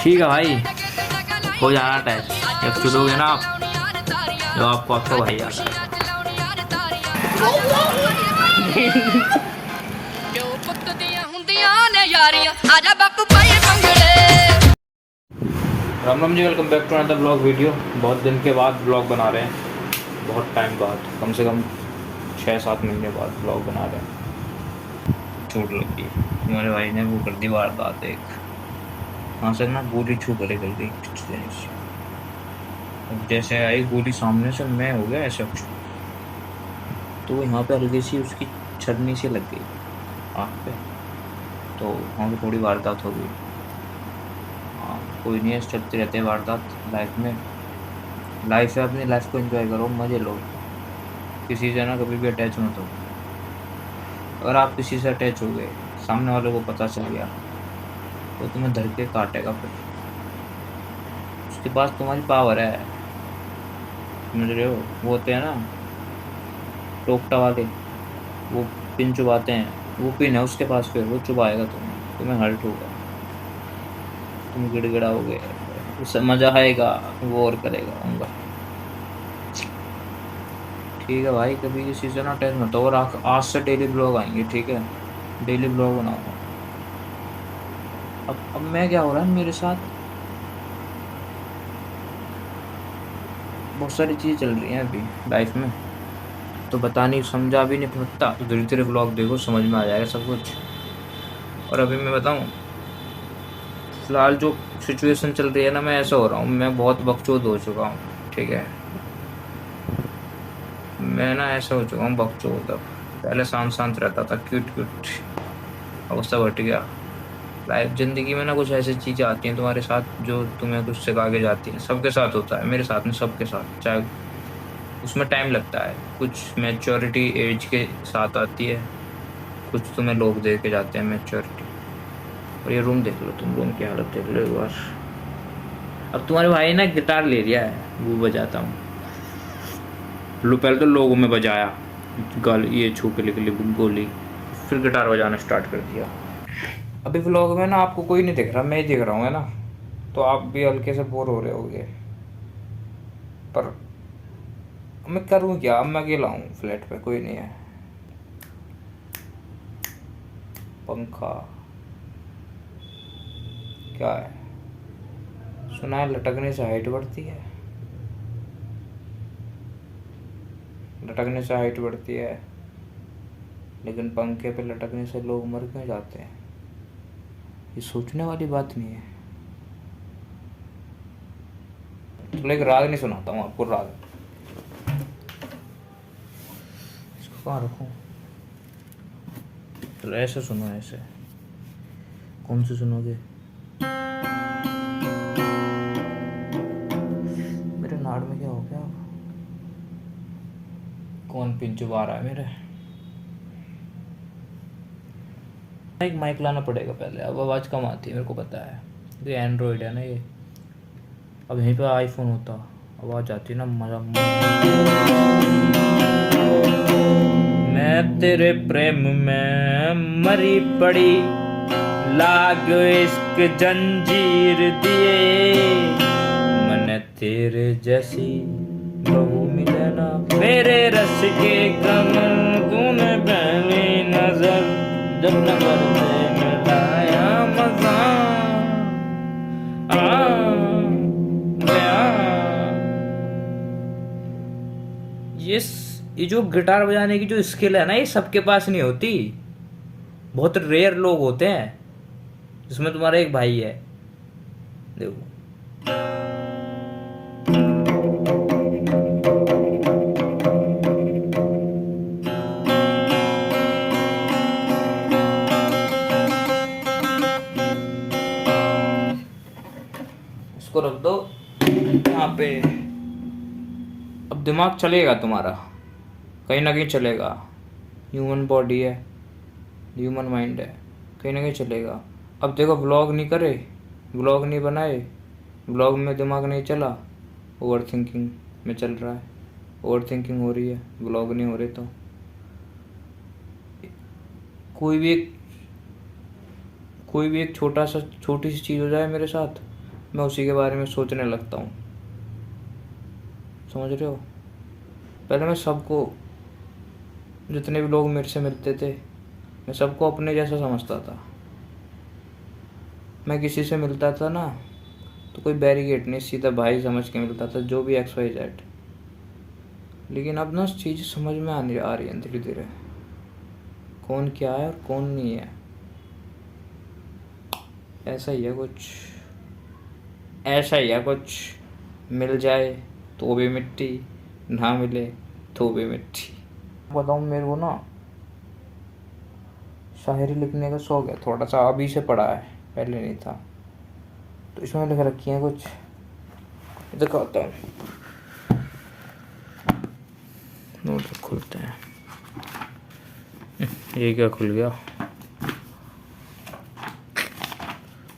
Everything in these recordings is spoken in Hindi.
ठीक है भाई, हो जाना टेस्ट। जब चुनोगे ना आप, जो आपको आपका भाई आता है। Ram Ram ji, welcome back to another blog video. बहुत दिन के बाद ब्लॉग बना रहे हैं, बहुत टाइम बाद, कम से कम 6-7 महीने बाद ब्लॉग बना रहे हैं। चोट लगी, हमारे भाई ने वो कर दी वारदात एक, वहाँ से ना गोली छू कर गई गई। अब जैसे आई गोली सामने से, मैं हो गया ऐसे, तो यहाँ पे हल्की सी उसकी छलनी सी लग गई आँख पे, तो वहाँ पे थोड़ी वारदात हो गई। हाँ, कोई नहीं है, चलते रहते हैं वारदात लाइफ में। लाइफ है, अपनी लाइफ को एंजॉय करो, मजे लो। किसी से ना कभी भी अटैच मत हो। अगर आप किसी से अटैच हो गए, सामने वाले को पता चल गया, तो तुम्हें धर के काटेगा फिर। उसके पास तुम्हारी पावर है, समझ रहे हो? वो होते हैं ना टोकटा वाले, वो पिन चुबाते हैं, वो पिन है उसके पास, फिर वो चुबाएगा तुम्हें, तुम्हें हर्ट होगा, तुम गिड़गिड़ाओगे, उससे मजा आएगा, वो और करेगा उनका। ठीक है भाई, कभी किसी से ना अटैच मत हो। और आज से डेली ब्लॉग आएंगे, ठीक है? डेली ब्लॉग बनाऊंगा। अब मैं क्या हो रहा है मेरे साथ, बहुत सारी चीज़ें चल रही हैं अभी लाइफ में, तो बता नहीं, समझा भी नहीं सकता। तो धीरे धीरे ब्लॉग देखो, समझ में आ जाएगा सब कुछ। और अभी मैं बताऊं, फिलहाल जो सिचुएशन चल रही है ना, मैं ऐसा हो रहा हूँ, मैं बहुत बकचोद हो चुका हूँ, ठीक है? मैं ना ऐसा हो चुका हूँ बकचोद अब। पहले शांत शांत रहता था, क्यूट क्यूट, अब सब हट गया। लाइफ जिंदगी में ना कुछ ऐसी चीज़ें आती हैं तुम्हारे साथ जो तुम्हें कुछ सिखा के जाती हैं। सबके साथ होता है, मेरे साथ में, सबके साथ, चाहे उसमें टाइम लगता है। कुछ मैच्योरिटी एज के साथ आती है, कुछ तुम्हें लोग दे के जाते हैं मैच्योरिटी। और ये रूम देख लो तुम, रूम की हालत देख लो एक बार। अब तुम्हारे भाई ने गिटार ले लिया है, वो बजाता हूँ। पहले तो लोगों में बजाया, गल ये छू के लिख ली गोली, फिर गिटार बजाना स्टार्ट कर दिया। अभी व्लॉग में ना आपको कोई नहीं दिख रहा, मैं ही दिख रहा हूँ, है ना? तो आप भी हल्के से बोर हो रहे होगे, पर मैं करूँ क्या? अब मैं अकेला हूँ, फ्लैट पे कोई नहीं है। पंखा क्या है, सुना है लटकने से हाइट बढ़ती है, लटकने से हाइट बढ़ती है, लेकिन पंखे पे लटकने से लोग मर क्यों जाते हैं? ये सोचने वाली बात नहीं है। तो एक राग नहीं सुनाता हूँ आपको, राग। इसको कहाँ रखूँ? चलो ऐसे सुनो, ऐसे। कौन से सुनोगे? मेरे नाड़ में क्या हो गया? कौन पिन चुबा रहा है मेरे? एक माइक लाना पड़ेगा पहले, अब आवाज़ कम आती है, मेरे को पता है। ये एंड्रॉयड है ना ये, अब यहीं पे आईफोन होता, आवाज़ आती ना, मजा। मैं तेरे प्रेम में मरी पड़ी, लाग इश्क जंजीर दिए, मन तेरे जैसी बहू मिले ना, मेरे रस के कमल तूने पहली नजर जब नजर से मिलाया, मजा आ गया। ये जो गिटार बजाने की जो स्किल है ना, ये सबके पास नहीं होती, बहुत रेयर लोग होते हैं, जिसमें तुम्हारा एक भाई है। देखो, इसको रख दो यहाँ पे। अब दिमाग चलेगा तुम्हारा, कहीं ना कहीं चलेगा। ह्यूमन बॉडी है, ह्यूमन माइंड है, कहीं ना कहीं चलेगा। अब देखो, व्लॉग नहीं करे, व्लॉग नहीं बनाए, व्लॉग में दिमाग नहीं चला, ओवर थिंकिंग में चल रहा है, ओवर थिंकिंग हो रही है, व्लॉग नहीं हो रहे। तो कोई भी एक छोटी सी चीज़ हो जाए मेरे साथ, मैं उसी के बारे में सोचने लगता हूँ, समझ रहे हो। पहले मैं सबको, जितने भी लोग मेरे से मिलते थे, मैं सबको अपने जैसा समझता था। मैं किसी से मिलता था ना तो कोई बैरिकेड नहीं, सीधा भाई समझ के मिलता था, जो भी XYZ। लेकिन अब ना चीज़ समझ में आने आ रही है धीरे धीरे, कौन क्या है और कौन नहीं है। ऐसा ही है कुछ, ऐसा ही है कुछ। मिल जाए तो भी मिट्टी, ना मिले तो भी मिट्टी। बताऊँ, मेरे को ना शायरी लिखने का शौक है थोड़ा सा, अभी से पड़ा है, पहले नहीं था। तो इसमें लिख रखी है कुछ, दिखाता हूँ। नोट खुलते हैं। ये क्या खुल गया?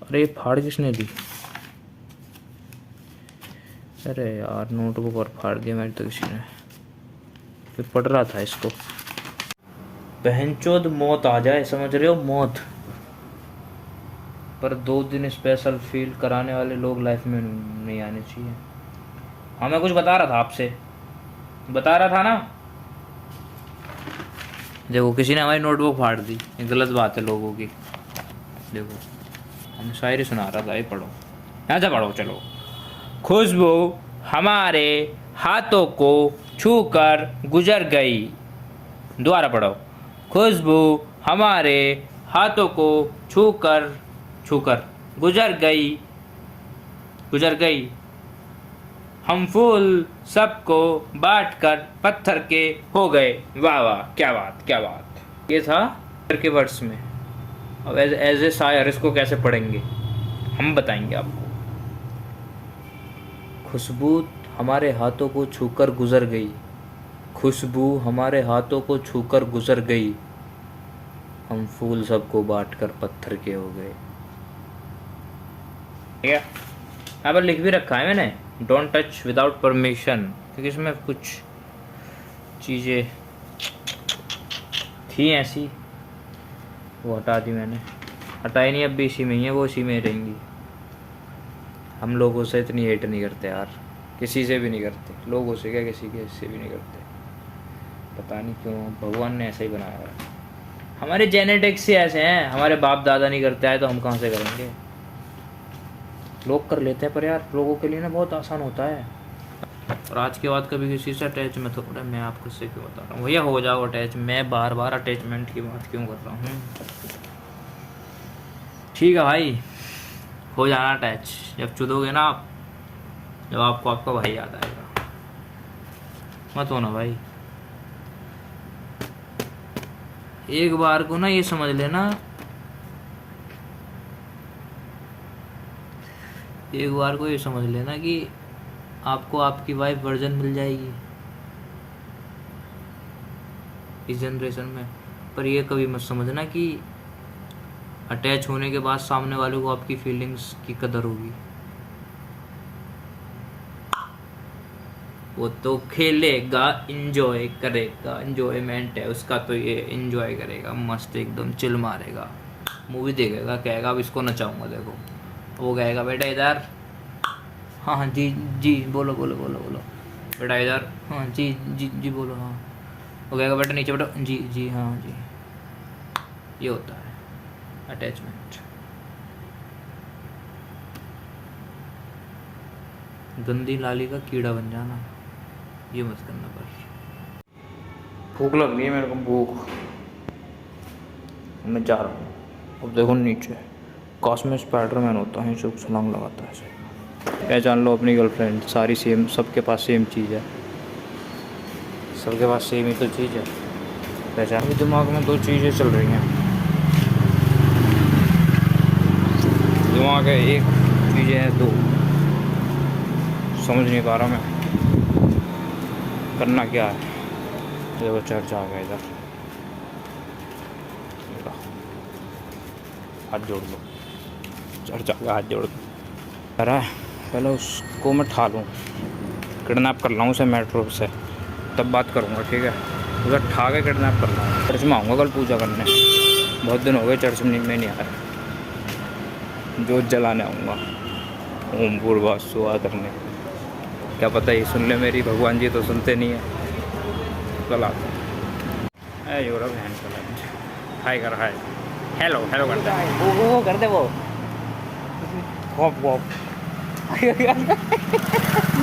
अरे ये फाड़ किसने दी? अरे यार, नोटबुक और फाड़ दिया मेरी तो किसी ने। फिर पढ़ रहा था इसको। बहनचोद मौत आ जाए, समझ रहे हो, मौत, पर 2 दिन स्पेशल फील कराने वाले लोग लाइफ में नहीं आने चाहिए। हाँ, मैं कुछ बता रहा था आपसे, बता रहा था ना। देखो, किसी ने हमारी नोटबुक फाड़ दी, ये गलत बात है लोगों की। देखो, हम शायरी सुना रहा था, ये पढ़ो, यहाँ से पढ़ो, चलो। खुशबू हमारे हाथों को छूकर गुजर गई। दोबारा पढ़ो। खुशबू हमारे हाथों को छूकर छूकर गुजर गई, गुजर गई। हम फूल सबको बांटकर पत्थर के हो गए। वाह वाह, क्या बात, क्या बात। ये था के वर्ड्स में। अब एज ए शायर इसको कैसे पढ़ेंगे हम बताएंगे आपको। खुशबू हमारे हाथों को छूकर गुजर गई, खुशबू हमारे हाथों को छूकर गुजर गई। हम फूल सबको बांटकर पत्थर के हो गए। ठीक है, यहाँ पर लिख भी रखा है मैंने, डोंट टच विदाउट परमिशन, क्योंकि इसमें कुछ चीज़ें थी ऐसी, वो हटा दी मैंने। हटाई नहीं, अब भी इसी में ही है, वो इसी में रहेंगी। हम लोगों से इतनी हेट नहीं करते यार, किसी से भी नहीं करते, लोगों से क्या, किसी के से भी नहीं करते। पता नहीं क्यों भगवान ने ऐसा ही बनाया है। हमारे जेनेटिक्स से ऐसे हैं, हमारे बाप दादा नहीं करते आए तो हम कहाँ से करेंगे। लोग कर लेते हैं, पर यार लोगों के लिए ना बहुत आसान होता है। और आज के बाद कभी किसी से अटैच में थोड़ा, मैं आपको से क्यों बता रहा हूँ भैया, हो जाओ अटैच। मैं बार बार अटैचमेंट की बात क्यों कर रहा हूँ। ठीक है भाई, हो जाना अटैच जब चुदोगे ना आप, जब आपको आपका भाई याद आएगा। मत होना भाई। एक बार को ना ये समझ लेना, एक बार को ये समझ लेना कि आपको आपकी वाइफ वर्जन मिल जाएगी इस जनरेशन में। पर ये कभी मत समझना कि अटैच होने के बाद सामने वाले को आपकी फीलिंग्स की कदर होगी। वो तो खेलेगा, इंजॉय करेगा, इंजॉयमेंट है उसका, तो ये इंजॉय करेगा, मस्त एकदम चिल मारेगा, मूवी देखेगा, कहेगा अब इसको नचाऊंगा। देखो, वो कहेगा बेटा इधर, हाँ हाँ जी जी, बोलो बोलो बोलो बोलो, बेटा इधर, हाँ जी जी जी बोलो, हाँ। वो कहेगा बेटा नीचे, बेटा जी जी, हाँ जी। ये होता है अटैचमेंट। गंदी नाली का कीड़ा बन जाना, ये मत करना। पर भूख लग रही है मेरे को, भूख। मैं जा रहा हूँ। अब देखो नीचे, काश में स्पाइडरमैन होता है, सब छलांग लगाता है ऐसे। पहचान लो अपनी गर्लफ्रेंड, सारी सेम, सबके पास सेम चीज़ है, सबके पास सेम ही तो चीज़ है। पहचान। दिमाग में 2 चीज़ें चल रही हैं, दिमाग है, एक चीज़ें हैं 2, समझ नहीं पा रहा मैं करना क्या है। देखो चर्च आ गया इधर, हाथ जोड़ लो, चर्च आ गया, हाथ जोड़ दो। अरे पहले उसको मैं ठा लूँ, किडनैप कर लाऊँ उसे मेट्रो से, तब बात करूँगा, ठीक है। उसे ठा के किडनैप कर लाऊँ। चर्च में आऊँगा कल पूजा करने, बहुत दिन हो गए चर्च में नहीं आया, जोत जलाने आऊँगा। ओम पूर्वा सुहा करने, क्या पता ये सुन ले मेरी, भगवान जी तो सुनते नहीं है। कल आते हैं यूरोप हैंड चला, हाय कर, हाय हेलो हेलो करता है वो कर दे वो गॉप गॉप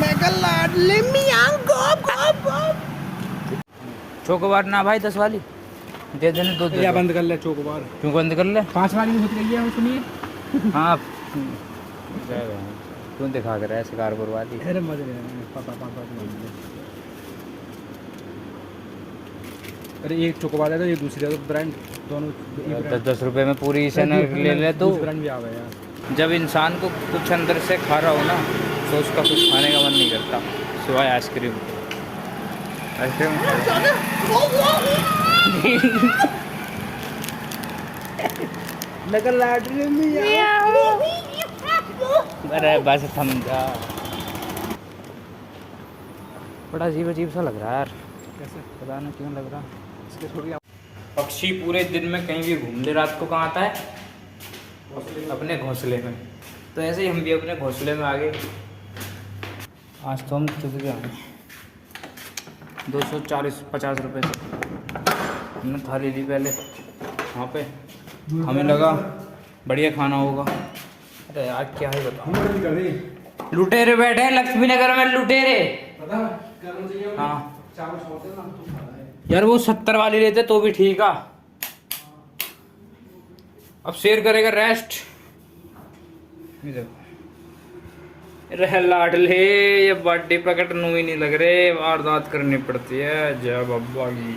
मैं कल लाडले मियां गॉप गॉप गॉप। चोकोबार ना भाई 10 वाली दे देने, दो या बंद कर ले चोकोबार, क्यों बंद कर ले? 5 वाली भी सोच रही है, सुनिए। हाँ क्यों दिखा कर रहा है शिकारपुर वाली? अरे मजे नहीं, पापा अरे एक चोकोबार है तो ये दूसरी है तो ब्रांड दोनों 10 रुपए में पूरी से न ले ले तो। ब्रांड भी आ गया यार। जब जब इंसान को कुछ अंदर से खा रहा हो ना तो उसका कुछ खाने का मन नहीं करता सिवाय आइसक्रीम। आइसक्रीम अरे बस थम जा। बड़ा अजीब अजीब सा लग रहा है यार, कैसे पता नहीं क्यों लग रहा। इसके थोड़ी पक्षी पूरे दिन में कहीं भी घूम ले, रात को कहाँ आता है? अपने घोंसले में। तो ऐसे ही हम भी अपने घोंसले में आ गए। आज तो हम चुप गए हैं 240-50 रुपये से हमने थाली ली पहले वहाँ पे, हमें लगा बढ़िया खाना होगा। अरे आज क्या है बताओ, लुटेरे बैठे हैं लक्ष्मी नगर में, लुटेरे। हाँ यार वो 70 वाली लेते तो भी ठीक है। अब शेयर करेगा रेस्ट। ये देखो रह लाडले, ये बर्थडे प्रकट नू ही नहीं लग रहे, वारदात करनी पड़ती है। जय बाबा की।